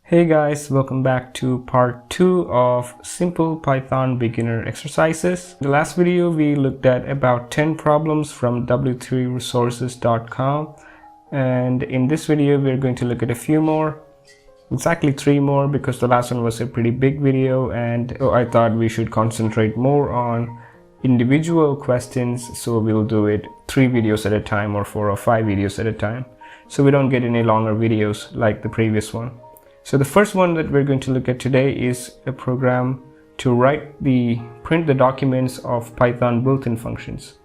Hey guys, welcome back to part 2 of Simple Python Beginner Exercises. In the last video we looked at about 10 problems from w3resources.com, and in this video we're going to look at a few more, exactly 3 more, because the last one was a pretty big video and I thought we should concentrate more on individual questions, so we'll do it 3 videos at a time or 4 or 5 videos at a time, so we don't get any longer videos like the previous one. So the first one that we're going to look at today is a program to print the documents of Python built-in functions.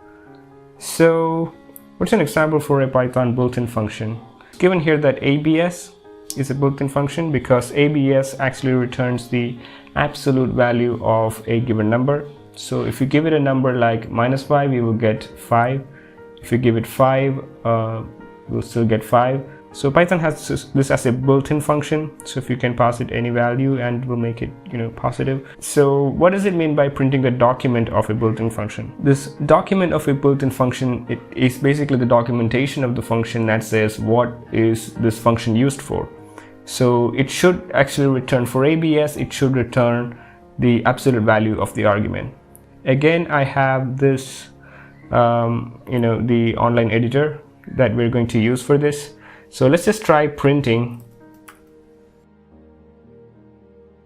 So what's an example for a Python built-in function? Given here that ABS is a built-in function because ABS actually returns the absolute value of a given number. So if you give it a number like -5, you will get 5. If you give it 5, we'll still get 5. So Python has this as a built-in function, so if you can pass it any value and we'll make it positive. So what does it mean by printing a document of a built-in function? This document of a built-in function, it is basically the documentation of the function that says what is this function used for. So it should actually return, for ABS, it should return the absolute value of the argument. Again, I have this the online editor that we're going to use for this. So let's just try printing.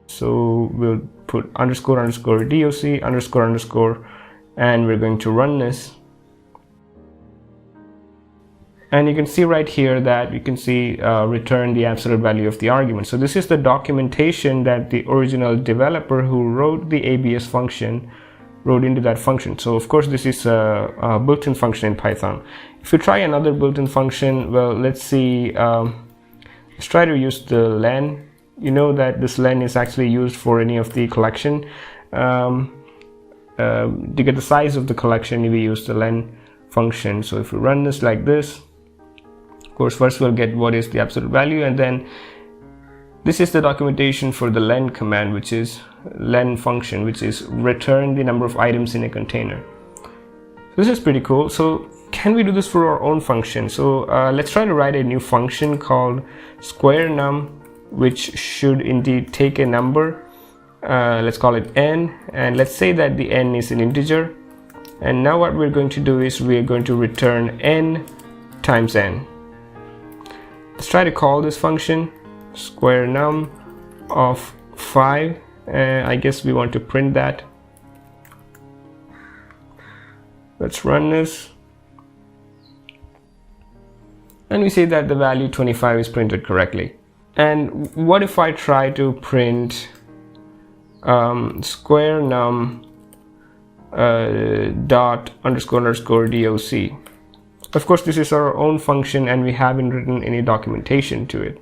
So we'll put __doc__, and we're going to run this. And you can see right here that you can see return the absolute value of the argument. So this is the documentation that the original developer who wrote the ABS function wrote into that function. So of course this is a built-in function in Python. If you try another built-in function, well, let's see, let's try to use the len. You know that this len is actually used for any of the collection. To get the size of the collection, we use the len function. So if we run this like this, of course first we'll get what is the absolute value, and then this is the documentation for the len command, which is len function, which is return the number of items in a container. This is pretty cool. So can we do this for our own function? So let's try to write a new function called square num, which should indeed take a number. Let's call it n, and let's say that the n is an integer. And now what we're going to do is we're going to return n times n. Let's try to call this function square num of 5. I guess we want to print that. Let's run this, and we see that the value 25 is printed correctly. And what if I try to print square num dot __doc? Of course this is our own function and we haven't written any documentation to it,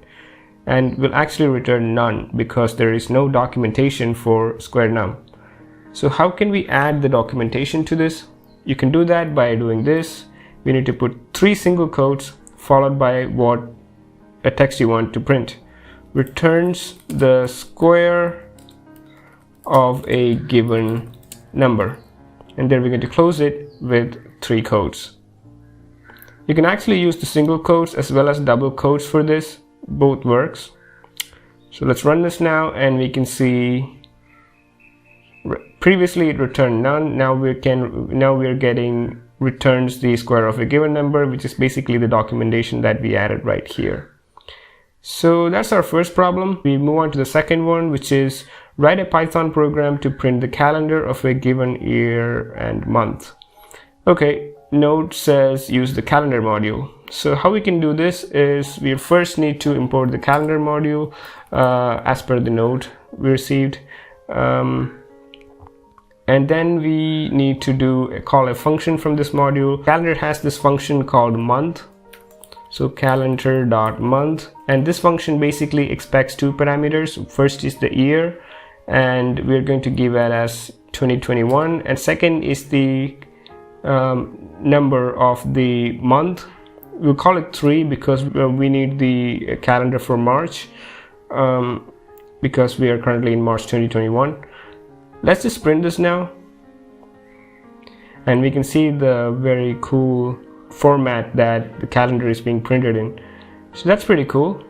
and we'll actually return none because there is no documentation for square num. So how can we add the documentation to this? You can do that by doing this. We need to put 3 single quotes followed by what a text you want to print. Returns the square of a given number, and then we're going to close it with 3 quotes. You can actually use the single quotes as well as double quotes for this. Both works. So let's run this now, and we can see previously it returned none. Now we're getting returns the square of a given number, which is basically the documentation that we added right here. So that's our first problem. We move on to the second one, which is write a Python program to print the calendar of a given year and month. Okay, Node says use the calendar module. So how we can do this is we first need to import the calendar module as per the node we received, and then we need to call a function from this module. Calendar has this function called month, so calendar.month, and this function basically expects 2 parameters. First is the year, and we're going to give that as 2021, and second is the number of the month. We'll call it 3 because we need the calendar for March, because we are currently in March 2021. Let's just print this now, and we can see the very cool format that the calendar is being printed in. So that's pretty cool.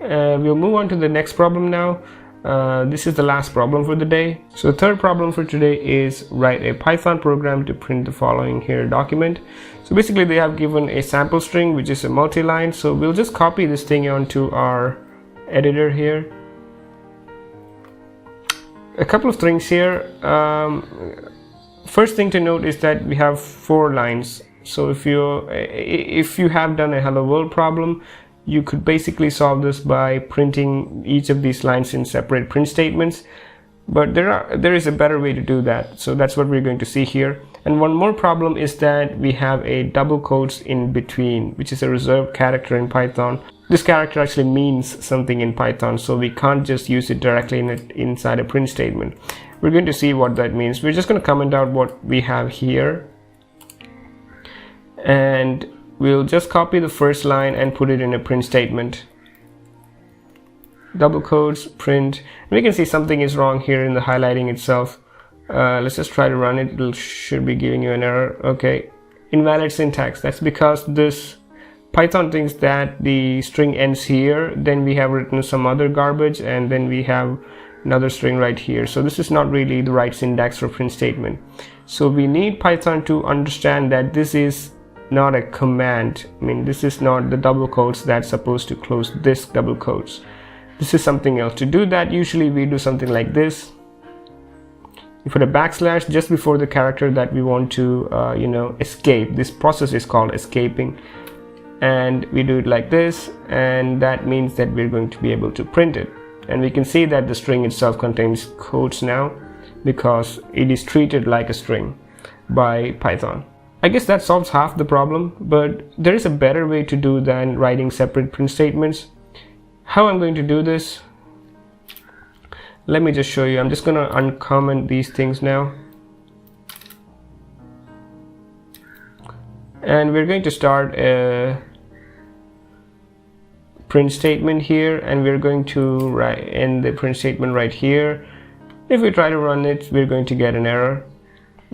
we'll move on to the next problem now. This is the last problem for the day. So the third problem for today is write a Python program to print the following here document. So basically they have given a sample string which is a multi-line, so we'll just copy this thing onto our editor here. A couple of things here. First thing to note is that we have 4 lines. So if you have done a hello world problem, you could basically solve this by printing each of these lines in separate print statements, but there is a better way to do that. So that's what we're going to see here. And one more problem is that we have a double quotes in between, which is a reserved character in Python. This character actually means something in Python, so we can't just use it directly inside a print statement. We're going to see what that means. We're just going to comment out what we have here, and we'll just copy the first line and put it in a print statement. Double quotes, print. And we can see something is wrong here in the highlighting itself. Let's just try to run it. It should be giving you an error. Okay, invalid syntax. That's because this Python thinks that the string ends here, then we have written some other garbage, and then we have another string right here. So this is not really the right syntax for print statement. So we need Python to understand that this is not a command. I mean, this is not the double quotes that's supposed to close this double quotes. This is something else. To do that, usually we do something like this. You put a backslash just before the character that we want to escape. This process is called escaping, and we do it like this, and that means that we're going to be able to print it. And we can see that the string itself contains quotes now because it is treated like a string by Python. I guess that solves half the problem, but there is a better way to do than writing separate print statements. How I'm going to do this, let me just show you. I'm just going to uncomment these things now, and we're going to start a print statement here, and we're going to write in the print statement right here. If we try to run it, we're going to get an error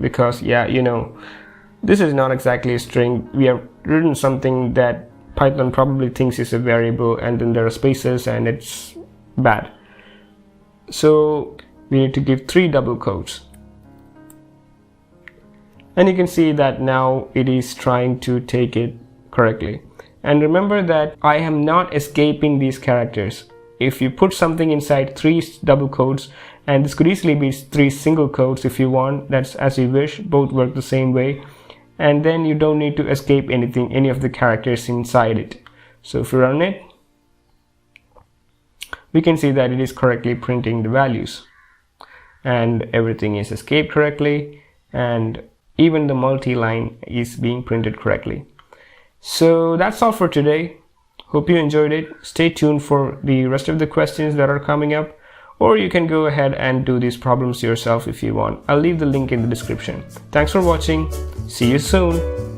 because this is not exactly a string. We have written something that Python probably thinks is a variable, and then there are spaces, and it's bad. So we need to give 3 double quotes, and you can see that now it is trying to take it correctly. And remember that I am not escaping these characters. If you put something inside 3 double quotes, and this could easily be 3 single quotes if you want, that's as you wish, both work the same way, and then you don't need to escape any of the characters inside it. So if we run it, we can see that it is correctly printing the values, and everything is escaped correctly, and even the multi-line is being printed correctly. So that's all for today. Hope you enjoyed it. Stay tuned for the rest of the questions that are coming up, or you can go ahead and do these problems yourself if you want. I'll leave the link in the description. Thanks for watching. See you soon.